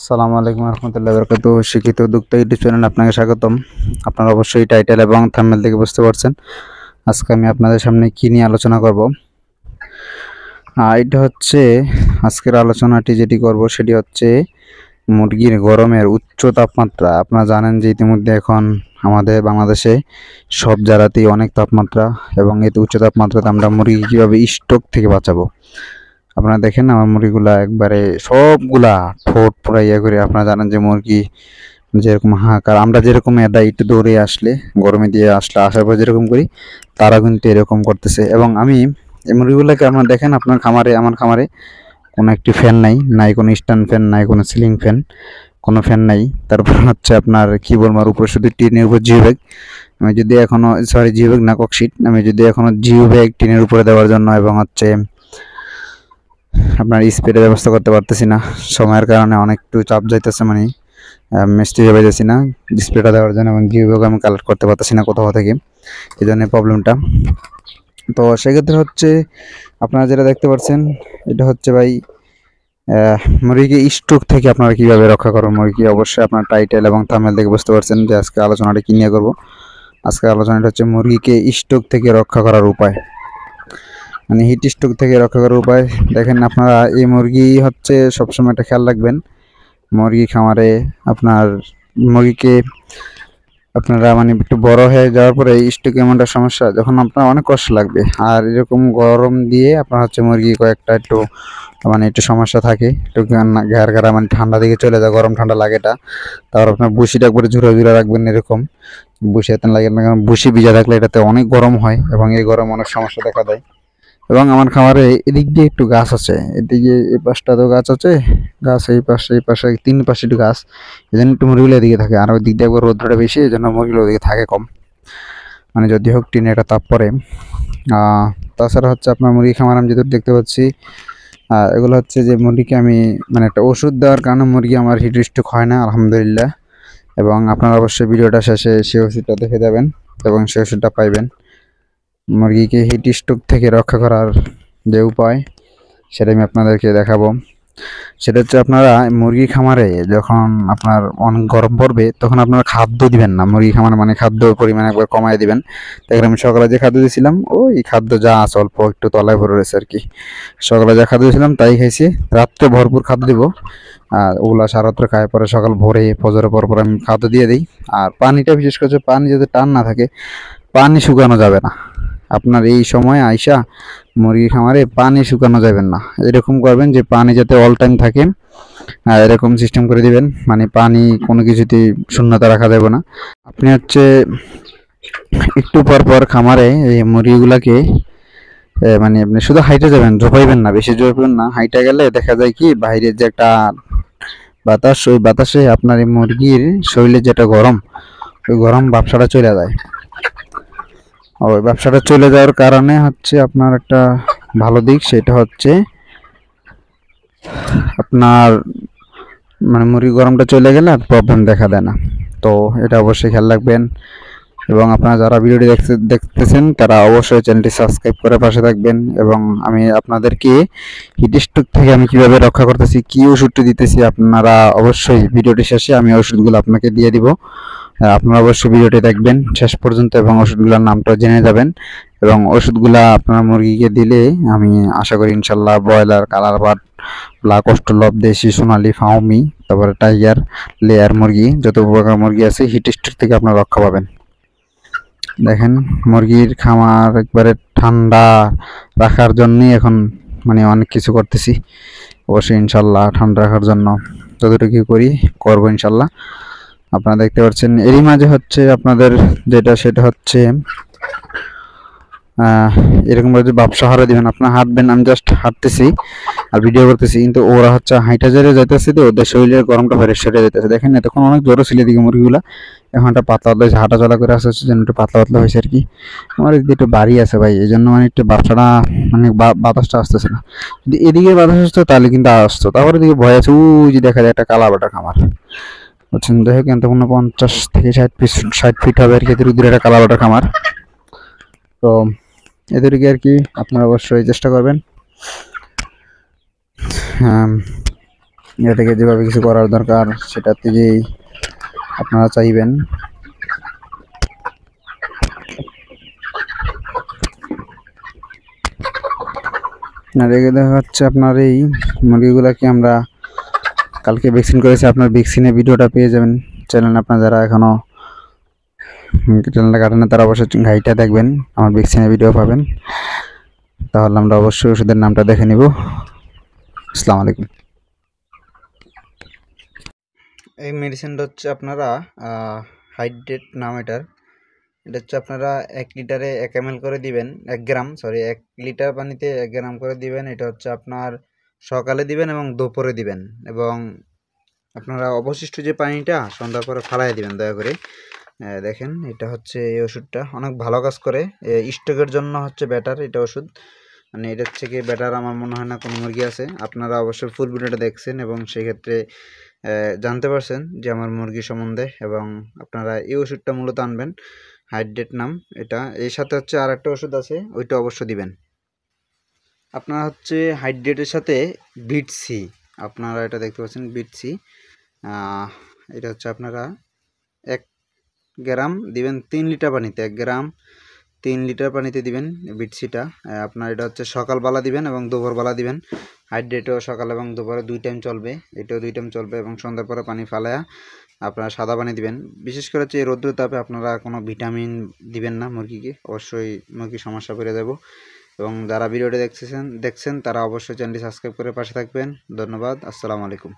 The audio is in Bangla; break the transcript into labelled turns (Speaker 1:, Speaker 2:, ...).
Speaker 1: আসসালামু আলাইকুম রহমতুল্লাহি ওয়া বারাকাতুহু। শিক্ষিত উদ্যোক্তা ইউটিউব চ্যানেলে আপনাকে স্বাগতম। আপনারা অবশ্যই টাইটেল এবং থাম্বনেল থেকে বুঝতে পারছেন আজকে আমি আপনাদের সামনে কি নিয়ে আলোচনা করব। এটা হচ্ছে আজকের আলোচনাটি যেটি করব সেটি হচ্ছে মুরগির গরমের উচ্চ তাপমাত্রা। আপনারা জানেন যে ইতিমধ্যে এখন আমাদের বাংলাদেশে সব জায়গাতেই অনেক তাপমাত্রা, এবং এই উচ্চ তাপমাত্রাতে আমরা মুরগি কীভাবে স্ট্রোক থেকে বাঁচাবো। আপনারা দেখেন আমার মুরগিগুলা একবারে সবগুলা ঠোঁট পুরা ইয়ে করে। আপনারা জানেন যে মুরগি যেরকম হাহাকার, আমরা যেরকম এদা একটু দৌড়ে আসলে গরমে দিয়ে আসলে আসার পর যেরকম করি, তারা কিন্তু এরকম করতেছে। এবং আমি এই মুরগিগুলোকে আপনারা দেখেন আপনার খামারে, আমার খামারে কোনো একটি ফ্যান নাই কোনো স্ট্যান্ড ফ্যান, নাই কোনো সিলিং ফ্যান, কোনো ফ্যান নাই। তারপর হচ্ছে আপনার কি বলবো, আর উপরে শুধু টিনের উপর জিও ব্যাগ। আমি যদি এখনো জিও ব্যাগ না ককশিট, আমি যদি এখনো জিও ব্যাগ টিনের উপরে দেওয়ার জন্য এবং হচ্ছে আপনার স্প্রের ব্যবস্থা করতে পারতেছি না, সময়ের কারণে অনেক একটু চাপ যাইতেছে, মানে মিস্ত্রি পাইতেছি না স্প্রেটা দেওয়ার জন্য, এবং জিওভাগ আমি কালেক্ট করতে পারতেছি না কোথাও থেকে, এই জন্য প্রবলেমটা। তো সেক্ষেত্রে হচ্ছে আপনারা যেটা দেখতে পাচ্ছেন এটা হচ্ছে ভাই মুরগি স্ট্রোক থেকে আপনারা কীভাবে রক্ষা করবেন মুরগি। অবশ্যই আপনার টাইটেল এবং থাম্বনেল দেখে বুঝতে পারছেন যে আজকে আলোচনাটা কী নিয়ে করবো। আজকের আলোচনাটা হচ্ছে মুরগিকে স্ট্রোক থেকে রক্ষা করার উপায়, মানে হিট স্ট্রোক থেকে রক্ষা করার উপায়। দেখেন আপনারা এই মুরগি হচ্ছে সবসময় একটা খেয়াল রাখবেন, মুরগি খামারে আপনার মুরগিকে আপনারা মানে একটু বড় হয়ে যাওয়ার পরে স্ট্রোক এমন একটা সমস্যা, যখন আপনার অনেক কষ্ট লাগবে। আর এরকম গরম দিয়ে আপনার হচ্ছে মুরগি কয়েকটা একটু মানে একটু সমস্যা থাকে, একটু ঘের ঘেরা মানে ঠান্ডা দিকে চলে যায়, গরম ঠান্ডা লাগেটা। তারপর আপনার ভুসিটা একবারে ঝুরা ঝুরা রাখবেন, এরকম ভুসি এত লাগে না, কারণ ভুসি ভিজা থাকলে এটাতে অনেক গরম হয় এবং এই গরম অনেক সমস্যা দেখা দেয়। এবং আমার খামারে এদিক দিয়ে একটু গাছ আছে, এদিকে এই পাশটা তো গাছ আছে, গাছ এই পাশে তিন পাশে একটু গাছ, এই জন্য একটু মুরগিগুলো এদিকে থাকে। আর ওই দিক দিয়ে একবার রোদ্রটা বেশি, এই জন্য মুরগিগুলো ওদিকে থাকে কম, মানে যদি হোক টিনে একটা তাপ পড়ে। তাছাড়া হচ্ছে আপনার মুরগি খামার আমি যেহেতু দেখতে পাচ্ছি, এগুলো হচ্ছে যে মুরগিকে আমি মানে একটা ওষুধ দেওয়ার কারণে মুরগি আমার হিট স্ট্রোক হয় না আলহামদুলিল্লাহ। এবং আপনারা অবশ্যই ভিডিওটা শেষে সেই ওষুধটা দেখে যাবেন এবং সেই ওষুধটা পাইবেন। মুরগিকে হিট স্ট্রোক থেকে রক্ষা করার যে উপায় সেটা আমি আপনাদেরকে দেখাবো। সেটা হচ্ছে আপনারা মুরগি খামারে যখন আপনার অনেক গরম পড়বে তখন আপনারা খাদ্য দিবেন না মুরগি খামারে, মানে খাদ্য পরিমাণ একবার কমায় দিবেন। দেখেন আমি সকালে যে খাদ্য দিয়েছিলাম ওই খাদ্য যা আছে অল্প একটু তলায় ভরে রয়েছে আর কি, সকালে যা খাদ্য দিয়েছিলাম তাই খাইছি। রাত্রে ভরপুর খাদ্য দিব, আর ওগুলা সারাত্র খায়, পরে সকাল ভোরে ফজরের পর আমি খাদ্য দিয়ে দিই। আর পানিটা বিশেষ করে পানি যাতে টান না থাকে, পানি শুকানো যাবে না। আপনার এই সময় আইসা মুরগি খামারে পানি শুকানো যাবেন না, এরকম করবেন যে পানি যাতে অল টাইম থাকে, এরকম সিস্টেম করে দিবেন, মানে পানি কোনো কিছুতেই শূন্যতা রাখা যাবে না। আপনি হচ্ছে একটু পর পর খামারে এই মুরগিগুলাকে মানে আপনি শুধু হাইটে যাবেন, ঝোপাইবেন না, বেশি ঝোপাইবেন না। হাইটে গেলে দেখা যায় কি বাইরের যে একটা বাতাস, ওই বাতাসে আপনার এই মুরগির শরীরে যেটা গরম, ওই গরম ব্যবসাটা চলে যায়। ওই ব্যবসাটা চলে যাওয়ার কারণে হচ্ছে আপনার একটা ভালো দিক, সেটা হচ্ছে আপনার মানে মুরগি গরমটা চলে গেলে আর প্রবলেম দেখা দেয় না। তো এটা অবশ্যই খেয়াল রাখবেন। এবং আপনারা যারা ভিডিওটি দেখতেছেন তারা অবশ্যই চ্যানেলটি সাবস্ক্রাইব করে পাশে থাকবেন। এবং আমি আপনাদেরকে হিট স্ট্রোক থেকে আমি কিভাবে রক্ষা করতেছি, কি ওষুধটি দিতেছি, আপনারা অবশ্যই ভিডিওটি শেষে আমি ওষুধগুলো আপনাকে দিয়ে দিব। আপনারা অবশ্যই ভিডিওটি দেখবেন শেষ পর্যন্ত এবং ওষুধগুলোর নামটা জেনে যাবেন। এবং ওষুধগুলা আপনার মুরগিকে দিলে আমি আশা করি ইনশাল্লাহ ব্রয়লার, কালার বার্ড, ব্ল্যাক অস্ট্রেলপ, দেশি সোনালি, ফাউমি, তারপরে টাইগার, লেয়ার মুরগি, যত প্রকার মুরগি আছে হিট স্ট্রোক থেকে আপনারা রক্ষা পাবেন। দেখেন মুরগির খামার একবারে ঠান্ডা রাখার জন্যই এখন মানে অনেক কিছু করতেছি। অবশ্যই ইনশাল্লাহ ঠান্ডা রাখার জন্য যতটুকু করবো ইনশাল্লাহ। আপনারা দেখতে পাচ্ছেন এরই মাঝে হচ্ছে আপনাদের যেটা সেটা হচ্ছে এরকম ভাবে ব্যবসা হারা দিবেন, আপনার হাঁটবেন, আমি জাস্ট হাঁটতেছি আর ভিডিও করতেছি, কিন্তু ওরা হচ্ছে হাইটা জেরে যাইতেছে, তো ওদের শরীরের গরমটা ফেরে সেরে যেতেছে। দেখেন তখন অনেক জোরে ছিল দিকে মুরগিগুলা, এখন একটা পাতলা পাতলা হয়েছে, হাঁটা চলা করে আসতে হচ্ছে যেন একটু পাতলা পাতলা হয়েছে আর কি। আমার এদিকে একটু বাড়ি আছে ভাই, এই জন্য মানে একটু ব্যবসাটা মানে বাতাসটা আসতেছে না। যদি এদিকে বাতাস আসতো তাহলে কিন্তু আসতো। তারপরে এদিকে ভয় আছে, ওই যে দেখা যায় একটা কালাবাটা খামার, বুঝছেন। যাই হোক কিন্তু 50 থেকে 60 ফিট হবে আর কি, এদের একটা কালাবাটা খামার। তো এদেরকে আর কি আপনারা অবশ্যই চেষ্টা করবেন। এটাকে যেভাবে কিছু করার দরকার সেটা থেকেই আপনারা চাইবেন। আর এদিকে দেখা যাচ্ছে আপনার এই মুরগিগুলাকে আমরা কালকে ভ্যাকসিন করেছি, আপনার ভ্যাকসিনের ভিডিওটা পেয়ে যাবেন চ্যানেলে। আপনার যারা এখনও চ্যানেলটা কাটেন তারা অবশ্যই ঘাইটা দেখবেন, আমার ভ্যাকসিনের ভিডিও পাবেন। তাহলে আমরা অবশ্যই ওষুধের নামটা দেখে নিব। আসসালামু আলাইকুম। এই মেডিসিনটা হচ্ছে আপনারা হাইড্রেট নাম এটা হচ্ছে আপনারা 1 লিটারে 1 ml করে দিবেন, 1 গ্রাম 1 লিটার পানিতে 1 গ্রাম করে দিবেন। এটা হচ্ছে আপনার সকালে দিবেন এবং দুপুরে দিবেন, এবং আপনারা অবশিষ্ট যে পানিটা সন্ধ্যার পরে ফালাই দিবেন দয়া করে। দেখেন এটা হচ্ছে এই ওষুধটা অনেক ভালো কাজ করে, স্ট্রোকের জন্য হচ্ছে বেটার এটা ওষুধ। মানে এটার থেকে বেটার আমার মনে হয় না কোনো মুরগি আছে। আপনারা অবশ্যই ফুল ভিডিওটা দেখছেন এবং সেক্ষেত্রে জানতে পারছেন যে আমার মুরগি সম্বন্ধে, এবং আপনারা এই ওষুধটা মূলত আনবেন, হাইড্রেট নাম এটা। এর সাথে হচ্ছে আর একটা ওষুধ আছে, ওইটা অবশ্য দিবেন। আপনারা হচ্ছে হাইড্রেটের সাথে বিট সি, আপনারা এটা দেখতে পাচ্ছেন বিট সি, এটা হচ্ছে আপনারা 1 গ্রাম দিবেন 3 লিটার পানিতে, 1 গ্রাম 3 লিটার পানিতে দিবেন বিটসিটা। আপনার এটা হচ্ছে সকালবেলা দিবেন এবং দুপুরবেলা দিবেন। হাইড্রেটও সকাল এবং দুপুরে 2 টাইম চলবে, এটাও 2 টাইম চলবে, এবং সন্ধ্যার পরে পানি ফালায়া আপনারা সাদা পানি দিবেন। বিশেষ করে হচ্ছে এই রৌদ্র তাপে আপনারা কোনো ভিটামিন দিবেন না মুরগিকে, অবশ্যই মুরগি সমস্যা করে দেব। এবং যারা ভিডিওটি দেখছেন তারা অবশ্যই চ্যানেলটি সাবস্ক্রাইব করে পাশে থাকবেন। ধন্যবাদ। আসসালামু আলাইকুম।